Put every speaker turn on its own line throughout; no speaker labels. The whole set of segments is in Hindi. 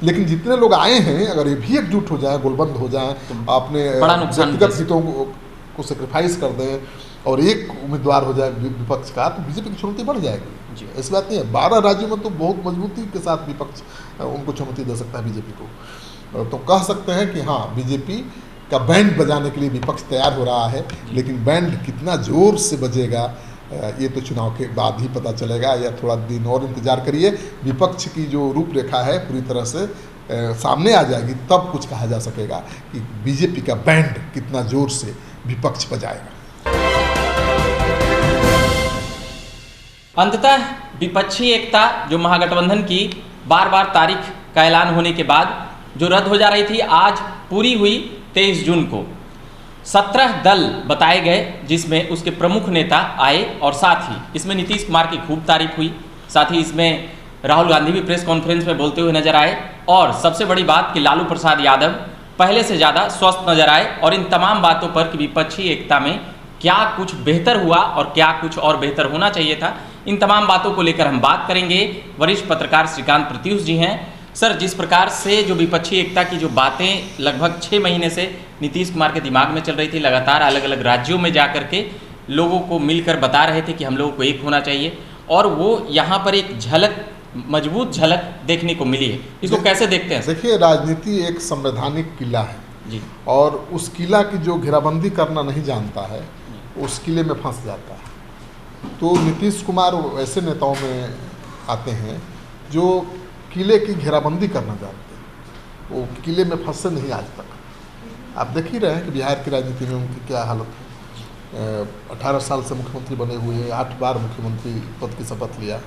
लेकिन जितने लोग आए हैं अगर ये भी एकजुट हो जाए, गोलबंद हो जाए, अपने व्यक्तिगत हितों को सेक्रीफाइस कर दें और एक उम्मीदवार हो जाए विपक्ष का, तो बीजेपी की चुनौती बढ़ जाएगी। ऐसी बात नहीं है, 12 राज्यों में तो बहुत मजबूती के साथ विपक्ष उनको चुनौती दे सकता है बीजेपी को। तो कह सकते हैं कि हाँ, बीजेपी का बैंड बजाने के लिए विपक्ष तैयार हो रहा है, लेकिन बैंड कितना जोर से बजेगा ये तो चुनाव के बाद ही पता चलेगा, या थोड़ा दिन और इंतजार करिए। विपक्ष की जो रूपरेखा है पूरी तरह से सामने आ जाएगी, तब कुछ कहा जा सकेगा कि बीजेपी का बैंड कितना जोर से विपक्ष बजाएगा।
अंततः विपक्षी एकता जो महागठबंधन की बार बार तारीख का ऐलान होने के बाद जो रद्द हो जा रही थी, आज पूरी हुई 23 जून को। 17 दल बताए गए, जिसमें उसके प्रमुख नेता आए और साथ ही इसमें नीतीश कुमार की खूब तारीफ हुई। साथ ही इसमें राहुल गांधी भी प्रेस कॉन्फ्रेंस में बोलते हुए नजर आए और सबसे बड़ी बात कि लालू प्रसाद यादव पहले से ज़्यादा स्वस्थ नजर आए। और इन तमाम बातों पर कि विपक्षी एकता में क्या कुछ बेहतर हुआ और क्या कुछ और बेहतर होना चाहिए था, इन तमाम बातों को लेकर हम बात करेंगे। वरिष्ठ पत्रकार श्रीकांत प्रत्यूष जी हैं। सर, जिस प्रकार से जो विपक्षी एकता की जो बातें लगभग 6 महीने से नीतीश कुमार के दिमाग में चल रही थी, लगातार अलग अलग राज्यों में जा करके लोगों को मिलकर बता रहे थे कि हम लोगों को एक होना चाहिए, और वो यहाँ पर एक झलक, मजबूत झलक देखने को मिली है। इसको कैसे देखते हैं?
देखिए, राजनीति एक संवैधानिक किला है
जी,
और उस किला की जो घेराबंदी करना नहीं जानता है उस किले में फंस जाता है। तो नीतीश कुमार ऐसे नेताओं में आते हैं जो किले की घेराबंदी करना जानते हैं, वो किले में फंसे नहीं आज तक। आप देख ही रहे हैं कि बिहार की राजनीति में उनकी क्या हालत है। 18 साल से मुख्यमंत्री बने हुए हैं, 8 बार मुख्यमंत्री पद की शपथ लिया,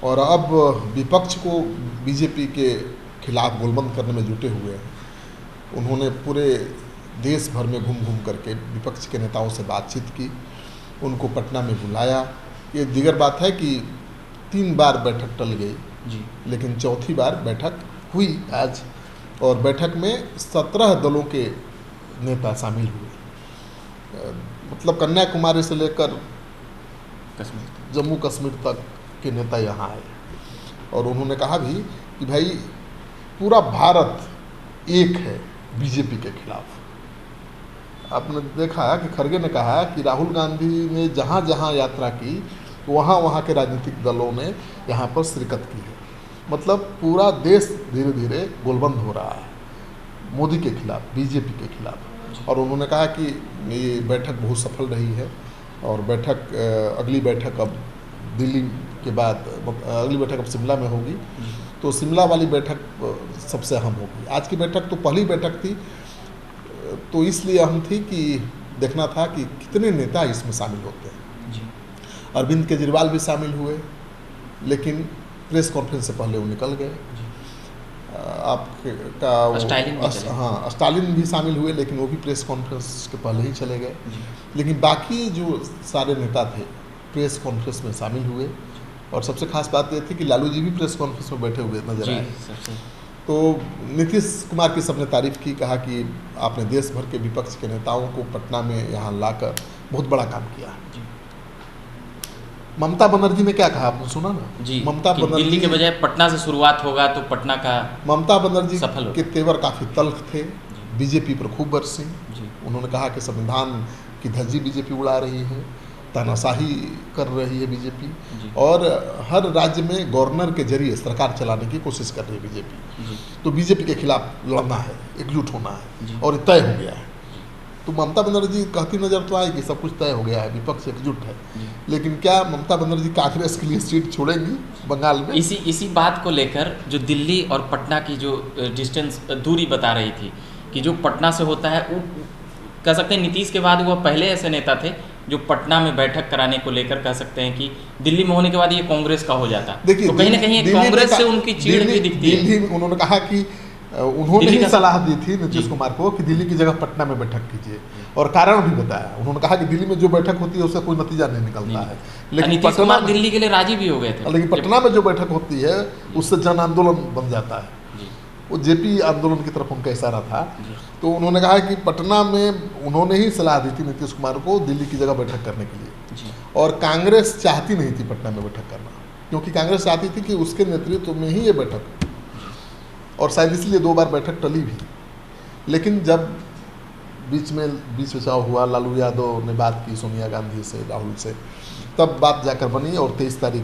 और अब विपक्ष को बीजेपी के खिलाफ गोलबंद करने में जुटे हुए हैं। उन्होंने पूरे देश भर में घूम घूम करके विपक्ष के नेताओं से बातचीत की, उनको पटना में बुलाया। ये दीगर बात है कि 3 बार बैठक टल गई
जी,
लेकिन चौथी बार बैठक हुई आज, और बैठक में 17 दलों के नेता शामिल हुए। मतलब कन्याकुमारी से लेकर जम्मू कश्मीर तक के नेता यहाँ आए, और उन्होंने कहा भी कि भाई पूरा भारत एक है बीजेपी के खिलाफ। आपने देखा कि खड़गे ने कहा कि राहुल गांधी ने जहाँ जहाँ यात्रा की वहाँ वहाँ के राजनीतिक दलों ने यहाँ पर शिरकत की है। मतलब पूरा देश धीरे धीरे गोलबंद हो रहा है मोदी के खिलाफ, बीजेपी के खिलाफ। और उन्होंने कहा कि ये बैठक बहुत सफल रही है, और अगली बैठक अब दिल्ली के बाद, अगली बैठक अब शिमला में होगी, तो शिमला वाली बैठक सबसे अहम होगी। आज की बैठक तो पहली बैठक थी, तो इसलिए अहम थी कि देखना था कि कितने नेता इसमें शामिल होते हैं। अरविंद केजरीवाल भी शामिल हुए, लेकिन प्रेस कॉन्फ्रेंस से पहले वो निकल गए। स्टालिन भी शामिल हुए, लेकिन वो भी प्रेस कॉन्फ्रेंस के पहले ही चले गए। लेकिन बाकी जो सारे नेता थे प्रेस कॉन्फ्रेंस में शामिल हुए, और सबसे खास बात यह थी कि लालू जी भी प्रेस कॉन्फ्रेंस में बैठे हुए नजर आए। तो नीतीश कुमार की सबने तारीफ की, कहा कि आपने देश भर के विपक्ष के नेताओं को पटना में यहाँ लाकर बहुत बड़ा काम किया। ममता बनर्जी ने क्या कहा, आपने सुना ना
जी?
ममता बनर्जी,
दिल्ली के बजाय पटना से शुरुआत होगा तो पटना का
ममता बनर्जी
सफल
के तेवर काफ़ी तल्ख थे, बीजेपी पर खूब बरसी। उन्होंने कहा कि संविधान की धज्जी बीजेपी उड़ा रही है, तानाशाही कर रही है बीजेपी, और हर राज्य में गवर्नर के जरिए सरकार चलाने की कोशिश कर रही है बीजेपी। तो बीजेपी के खिलाफ लड़ना है, एकजुट होना है, और तय हो गया है। तो ममता बनर्जी कहती नजर तो आई कि सब कुछ तय हो गया है, विपक्ष एकजुट है, लेकिन क्या ममता बनर्जी कांग्रेस के लिए सीट छोड़ेंगी बंगाल में?
इसी बात को लेकर जो दिल्ली और पटना की जो डिस्टेंस, दूरी बता रही थी कि जो पटना से होता है, वो कह सकते हैं नीतीश के बाद वो पहले ऐसे नेता थे जो पटना में बैठक कराने को लेकर कह सकते हैं कि दिल्ली में होने के बाद ये कांग्रेस का हो जाता। तो कहीं ना कहीं कांग्रेस से उनकी चीड़ भी दिखती है।
उन्होंने कहा कि उन्होंने ही सलाह दी थी नीतीश कुमार को कि दिल्ली की जगह पटना में बैठक कीजिए, और कारण भी बताया। उन्होंने कहा कि दिल्ली में जो बैठक होती है उससे कोई नतीजा नहीं निकलता है, लेकिन
नीतीश कुमार दिल्ली के लिए राजी भी हो गए थे,
लेकिन पटना में जो बैठक होती है उससे जन आंदोलन बन जाता है। वो जेपी आंदोलन की तरफ उनका इशारा था। तो उन्होंने कहा कि पटना में उन्होंने ही सलाह दी थी नीतीश कुमार को दिल्ली की जगह बैठक करने के लिए, और कांग्रेस चाहती नहीं थी पटना में बैठक करना, क्योंकि कांग्रेस चाहती थी कि उसके नेतृत्व में ही ये बैठक। और शायद इसलिए 2 बार बैठक टली भी। लेकिन जब बीच बचाव हुआ, लालू यादव ने बात की सोनिया गांधी से, राहुल से, तब बात जाकर बनी और 23 तारीख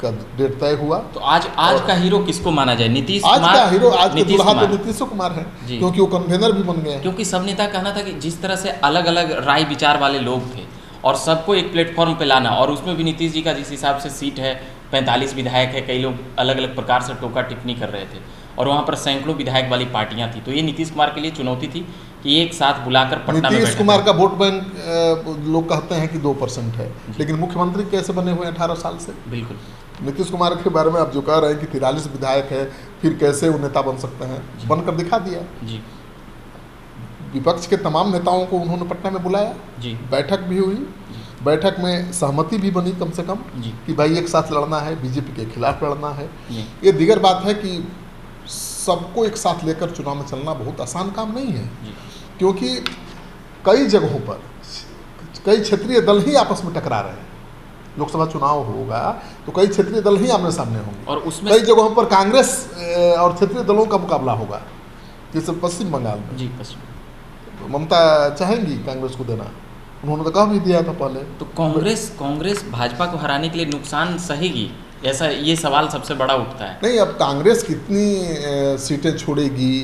का डेट तय हुआ।
तो आज का हीरो किसको माना जाए? नीतीश
आज
कुमार?
का हीरो, आज के दुल्हा तो
कुमार।
नीतीश कुमार है,
जी।
क्योंकि वो कन्वेनर भी बन गए हैं।
क्योंकि सब नेता कहना था कि जिस तरह से अलग अलग राय विचार वाले लोग थे और सबको एक प्लेटफॉर्म पे लाना, और उसमें भी नीतीश जी का जिस हिसाब से सीट है, 45 विधायक है, कई लोग अलग अलग प्रकार से टोका टिप्पणी कर रहे थे और वहाँ पर सैकड़ों विधायक वाली पार्टियां थी, तो ये नीतीश कुमार के लिए चुनौती थी कि एक साथ बुलाकर पटना में
नीतीश कुमार का वोट बैंक लोग कहते हैं कि 2% है, लेकिन मुख्यमंत्री कैसे बने हुए हैं 18 साल से?
बिल्कुल।
नीतीश कुमार के बारे में आप जो कह रहे हैं कि 43 विधायक है, फिर कैसे वो नेता बन सकते हैं? बनकर दिखा दिया
जी।
विपक्ष के तमाम नेताओं को उन्होंने पटना में बुलाया
जी।
बैठक भी हुई, बैठक में सहमति भी बनी कम से कम
जी।
कि भाई एक साथ लड़ना है, बीजेपी के खिलाफ लड़ना है।
जी।
ये दीगर बात है कि सबको एक साथ लेकर चुनाव में चलना बहुत आसान काम नहीं है,
जी।
क्योंकि कई जगहों पर कई क्षेत्रीय दल ही आपस में टकरा रहे हैं। लोकसभा चुनाव होगा तो कई क्षेत्रीय दल ही आमने सामने होंगे,
और उसमें
कई जगहों पर कांग्रेस और क्षेत्रीय दलों का मुकाबला होगा, जैसे पश्चिम बंगाल में।
जी, पश्चिम
ममता चाहेंगी कांग्रेस को देना, उन्होंने तो कहा भी दिया था पहले।
तो कांग्रेस भाजपा को हराने के लिए नुकसान सहेगी, ऐसा ये सवाल सबसे बड़ा उठता है।
नहीं, अब कांग्रेस कितनी सीटें छोड़ेगी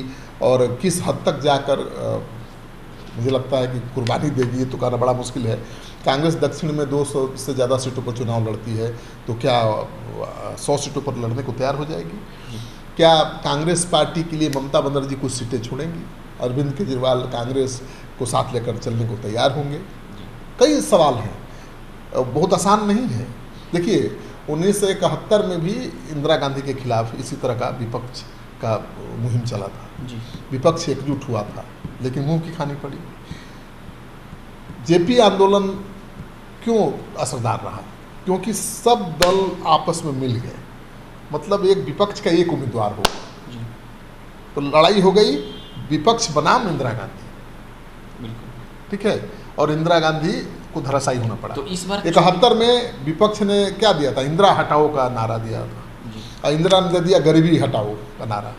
और किस हद तक जाकर मुझे लगता है कि कुर्बानी देगी, ये तो कहना बड़ा मुश्किल है। कांग्रेस दक्षिण में 200 से ज़्यादा सीटों पर चुनाव लड़ती है, तो क्या 100 सीटों पर लड़ने को तैयार हो जाएगी? क्या कांग्रेस पार्टी के लिए ममता बनर्जी कुछ सीटें छोड़ेंगी? अरविंद केजरीवाल कांग्रेस को साथ लेकर चलने को तैयार होंगे? कई सवाल हैं, बहुत आसान नहीं है। देखिए 1971 में भी इंदिरा गांधी के खिलाफ इसी तरह का विपक्ष का मुहिम चला था
जी।
विपक्ष एकजुट हुआ था, लेकिन मुंह की खानी पड़ी। जेपी आंदोलन क्यों असरदार रहा? क्योंकि सब दल आपस में मिल गए, मतलब एक विपक्ष का एक उम्मीदवार हो, तो लड़ाई हो गई, विपक्ष बनाम इंदिरा गांधी,
बिल्कुल
ठीक है, और इंदिरा गांधी को धराशायी होना पड़ा।
तो इस बार
71 में विपक्ष ने क्या दिया था? इंदिरा हटाओ का नारा दिया था,
जी।
और इंदिरा ने दिया गरीबी हटाओ का नारा।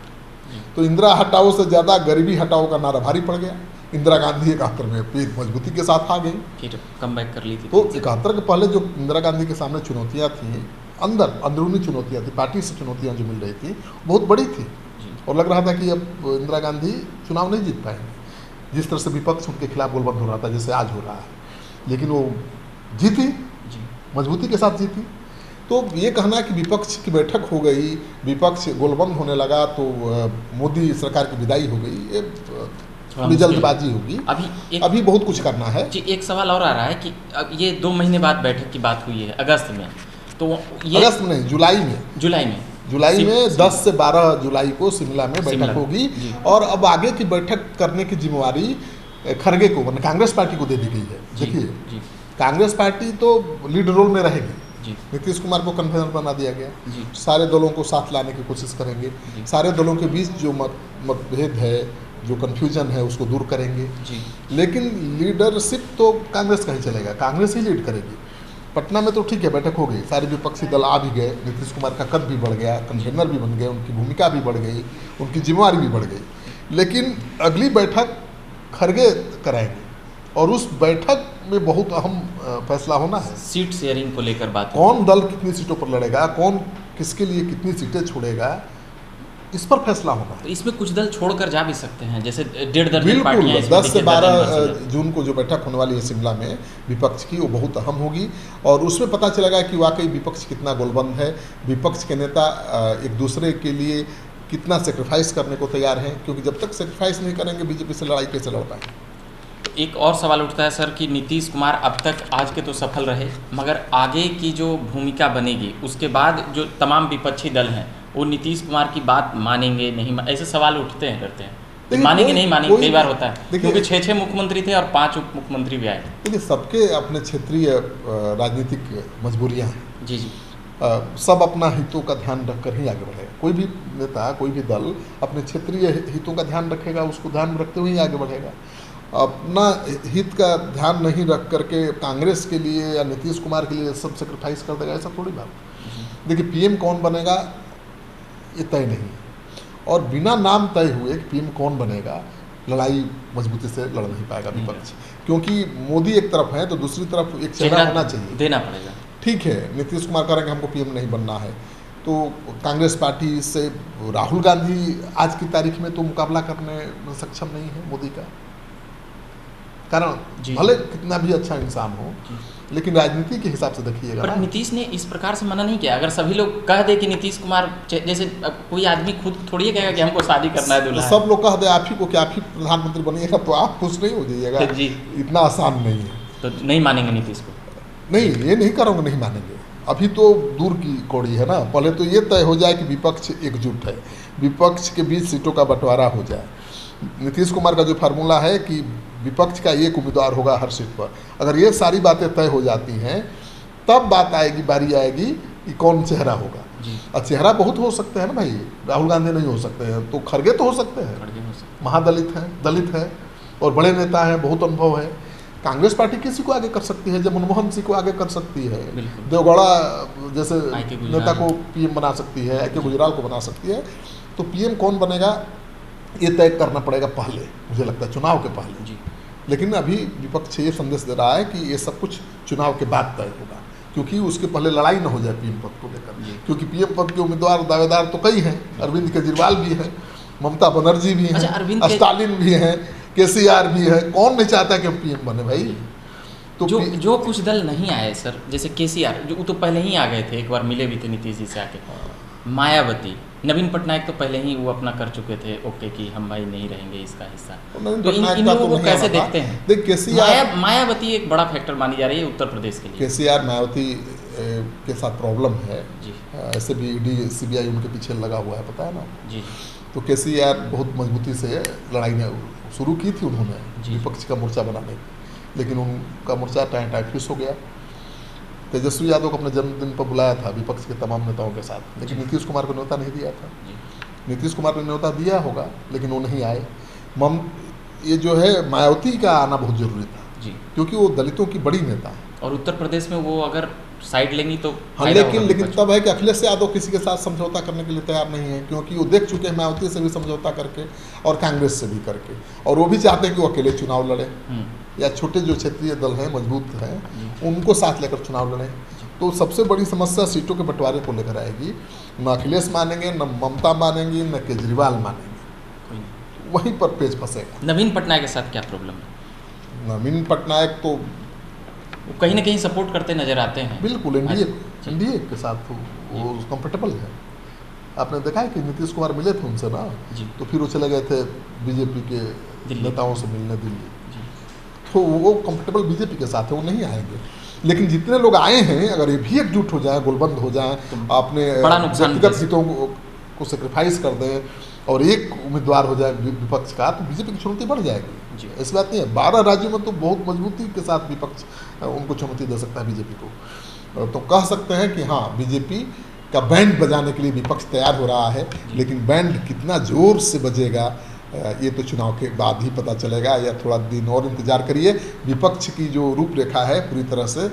जी।
तो इंदिरा हटाओ से ज़्यादा गरीबी हटाओ का नारा भारी पड़ गया। इंदिरा गांधी 71 में फिर मजबूती के साथ आ गई,
फिर कमबैक कर ली थी।
तो 71 के पहले जो इंदिरा गांधी के सामने चुनौतियाँ थी, अंदरूनी चुनौतियाँ थी, पार्टी से चुनौतियाँ जो मिल रही थी बहुत बड़ी थी,
जी।
और लग रहा था कि अब इंदिरा गांधी चुनाव नहीं जीत पाएंगे। जिस तरह से विपक्ष उनके खिलाफ गोलबंद हो रहा था, जैसे आज हो रहा है, लेकिन वो जीती,
जी।
मजबूती के साथ जीती। तो ये कहना कि विपक्ष की बैठक हो गई, विपक्ष गोलबंद होने लगा, तो मोदी सरकार की विदाई हो गई, ये थोड़ी जल्दबाजी होगी। अभी बहुत कुछ करना है।
जी, एक सवाल और आ रहा है कि अब ये 2 महीने बाद बैठक की बात हुई है अगस्त में, तो ये
अगस्त में नहीं, जुलाई में 10 से 12 जुलाई को शिमला में बैठक होगी, और अब आगे की बैठक करने की जिम्मेवारी खड़गे को, मतलब कांग्रेस पार्टी को दे दी गई है। देखिए कांग्रेस पार्टी तो लीड रोल में रहेगी, नीतीश कुमार को कन्वेनर बना दिया गया, सारे दलों को साथ लाने की कोशिश करेंगे, सारे दलों के बीच जो मतभेद है, जो कन्फ्यूजन है, उसको दूर करेंगे। लेकिन लीडरशिप तो कांग्रेस का ही चलेगा, कांग्रेस ही लीड करेगी। पटना में तो ठीक है, बैठक हो गई, सारे विपक्षी दल आ भी गए, नीतीश कुमार का कद भी बढ़ गया, कन्वेनर भी बन गए, उनकी भूमिका भी बढ़ गई, उनकी जिम्मेवारी भी बढ़ गई। लेकिन अगली बैठक खड़गे कराएंगे, और उस बैठक में बहुत अहम फैसला होना है।
सीट शेयरिंग को लेकर बात,
कौन दल कितनी सीटों पर लड़ेगा, कौन किसके लिए कितनी सीटें छोड़ेगा, इस पर फैसला होना है।
तो इसमें कुछ दल छोड़कर जा भी सकते हैं, जैसे 1.5 दर्जन
बिल्कुल,
पार्टियां।
10 से 12 जून को जो बैठक होने वाली है शिमला में विपक्ष की, वो बहुत अहम होगी, और उसमें पता चलेगा कि वाकई विपक्ष कितना गोलबंद है, विपक्ष के नेता एक दूसरे के लिए कितना सेक्रीफाइस करने को तैयार हैं, क्योंकि जब तक सेक्रीफाइस नहीं करेंगे बीजेपी से लड़ाई कैसे लड़ पाएंगे।
एक और सवाल उठता है सर कि नीतीश कुमार अब तक आज के तो सफल रहे, मगर आगे की जो भूमिका बनेगी उसके बाद जो तमाम विपक्षी दल हैं वो नीतीश कुमार की बात मानेंगे नहीं, ऐसे सवाल उठते हैं, करते हैं, मानेंगे नहीं मानेंगे, कई बार होता है, क्योंकि 6 मुख्यमंत्री थे और 5 उप मुख्यमंत्री भी आए।
देखिए सबके अपने क्षेत्रीय राजनीतिक मजबूरियाँ हैं।
जी।
सब अपना हितों का ध्यान रखकर ही आगे बढ़ेगा। कोई भी नेता, कोई भी दल अपने क्षेत्रीय हितों का ध्यान रखेगा, उसको ध्यान में रखते हुए ही आगे बढ़ेगा। अपना हित का ध्यान नहीं रख करके कांग्रेस के लिए या नीतीश कुमार के लिए सब सेक्रीफाइस कर देगा, ऐसा थोड़ी बात। देखिए पीएम कौन बनेगा ये तय नहीं, और बिना नाम तय हुए कि पीएम कौन बनेगा लड़ाई मजबूती से लड़ नहीं पाएगा विपक्ष, क्योंकि मोदी एक तरफ है तो दूसरी तरफ एक चेहरा होना चाहिए,
देना पड़ेगा।
ठीक है, नीतीश कुमार कह रहे हैं कि हमको पीएम नहीं बनना है, तो कांग्रेस पार्टी से राहुल गांधी आज की तारीख में तो मुकाबला करने में सक्षम नहीं है मोदी का, कारण भले कितना भी अच्छा इंसान हो लेकिन राजनीति के हिसाब से देखिएगा।
पर नीतीश ने इस प्रकार से मना नहीं किया। अगर सभी लोग कह दे कि नीतीश कुमार, जैसे कोई आदमी खुद थोड़ी कहेगा कि हमको शादी करना है दूल्हा,
सब लोग कह दे आप ही को कि आप ही प्रधानमंत्री बनिएगा तो आप खुश नहीं हो जाइएगा
जी,
इतना आसान नहीं है।
तो नहीं मानेंगे नीतीश को?
नहीं, ये नहीं करूँगा, नहीं मानेंगे, अभी तो दूर की कौड़ी है ना, पहले तो ये तय हो जाए कि विपक्ष एकजुट है, विपक्ष के बीच सीटों का बंटवारा हो जाए। नीतीश कुमार का जो फार्मूला है कि विपक्ष का एक उम्मीदवार होगा हर सीट पर, अगर ये सारी बातें तय हो जाती हैं तब बात आएगी, बारी आएगी कि कौन चेहरा होगा। और चेहरा बहुत हो सकते हैं ना भाई, राहुल गांधी नहीं हो सकते हैं तो खड़गे तो हो सकते हैं, महादलित हैं, दलित हैं और बड़े नेता हैं, बहुत अनुभव है। कांग्रेस पार्टी किसी को आगे कर सकती है, जब मनमोहन सिंह को आगे कर सकती है, देवगौड़ा जैसे नेता को पीएम बना सकती है, के गुजराल को बना सकती है, तो पीएम कौन बनेगा ये तय करना पड़ेगा पहले, मुझे लगता है चुनाव के पहले जी। लेकिन अभी विपक्ष ये संदेश दे रहा है कि ये सब कुछ चुनाव के बाद तय होगा, क्योंकि उसके पहले लड़ाई ना हो जाए पीएम पद को लेकर, क्योंकि पीएम पद के उम्मीदवार दावेदार तो कई हैं, अरविंद केजरीवाल भी हैं, ममता बनर्जी भी हैं, स्टालिन भी हैं, केसीआर भी है, कौन नहीं चाहता कि पीएम बने भाई।
तो जो कुछ दल नहीं आए सर, जैसे केसीआर जो तो पहले ही आ गए थे, एक बार मिले भी थे नीतीश जी से आके, मायावती, नवीन पटनायक तो पहले ही वो अपना कर चुके थे ओके कि हम भाई नहीं रहेंगे इसका हिस्सा, तो इन लोगों को कैसे देखते हैं?
देख केसीआर,
मायावती एक बड़ा फैक्टर मानी जा रही है उत्तर प्रदेश के लिए।
केसीआर मायावती के साथ प्रॉब्लम है जी, ऐसे भी ईडी सीबीआई उनके पीछे लगा हुआ है, पता है ना जी। तो केसीआर बहुत मजबूती से लड़ाई ने शुरू की थी उन्होंने विपक्ष का मोर्चा बनाने की, लेकिन उनका मोर्चा टाइफिस हो गया। तेजस्वी यादव को अपने जन्मदिन पर बुलाया था विपक्ष के तमाम नेताओं के साथ, लेकिन नीतीश कुमार को न्योता नहीं दिया था। नीतीश कुमार ने न्योता दिया होगा लेकिन वो नहीं आए। ये जो है मायावती का आना बहुत जरूरी था जी, क्योंकि वो दलितों की बड़ी नेता है
और उत्तर प्रदेश में वो अगर साइड लेंगी तो
हाँ, लेकिन तब है कि अखिलेश यादव किसी के साथ समझौता करने के लिए तैयार नहीं है, क्योंकि वो देख चुके हैं मायावती से भी समझौता करके और कांग्रेस से भी करके, और वो भी चाहते हैं कि वो अकेले चुनाव लड़े या छोटे जो क्षेत्रीय दल हैं मजबूत हैं उनको साथ लेकर चुनाव लड़ें। तो सबसे बड़ी समस्या सीटों के बंटवारे को लेकर आएगी, न अखिलेश मानेंगे, न ममता मानेंगी, न केजरीवाल मानेंगे, वहीं पर पेच फंसेगा।
नवीन पटनायक के साथ क्या प्रॉब्लम है?
नवीन पटनायक तो
वो कहीं ना कहीं सपोर्ट करते नजर आते हैं,
बिल्कुल एनडीए के साथ वो कंफर्टेबल है। आपने देखा है कि नीतीश कुमार मिले थे उनसे ना जी, तो फिर वो चले गए थे बीजेपी के नेताओं से मिलने दिल्ली, तो वो कंफर्टेबल बीजेपी के साथ है, वो नहीं आएंगे। लेकिन जितने लोग आए हैं अगर ये भी एकजुट हो जाए, गोलबंद हो जाए, अपने व्यक्तिगत हितों को सेक्रीफाइस कर दें और एक उम्मीदवार हो जाए विपक्ष का, तो बीजेपी की चुनौती बढ़ जाएगी जी। ऐसी बात नहीं है, 12 राज्यों में तो बहुत मजबूती के साथ विपक्ष उनको चुनौती दे सकता है बीजेपी को। तो कह सकते हैं कि हाँ, बीजेपी का बैंड बजाने के लिए विपक्ष तैयार हो रहा है, लेकिन बैंड कितना जोर से बजेगा ये तो चुनाव के बाद ही पता चलेगा, या थोड़ा दिन और इंतजार करिए। विपक्ष की जो रूपरेखा है पूरी तरह से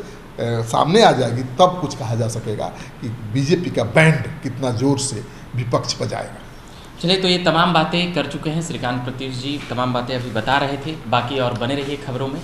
सामने आ जाएगी, तब कुछ कहा जा सकेगा कि बीजेपी का बैंड कितना जोर से विपक्ष बजाएगा।
चलिए, तो ये तमाम बातें कर चुके हैं श्रीकांत प्रत्युष जी, तमाम बातें अभी बता रहे थे, बाकी और बने रहिए खबरों में।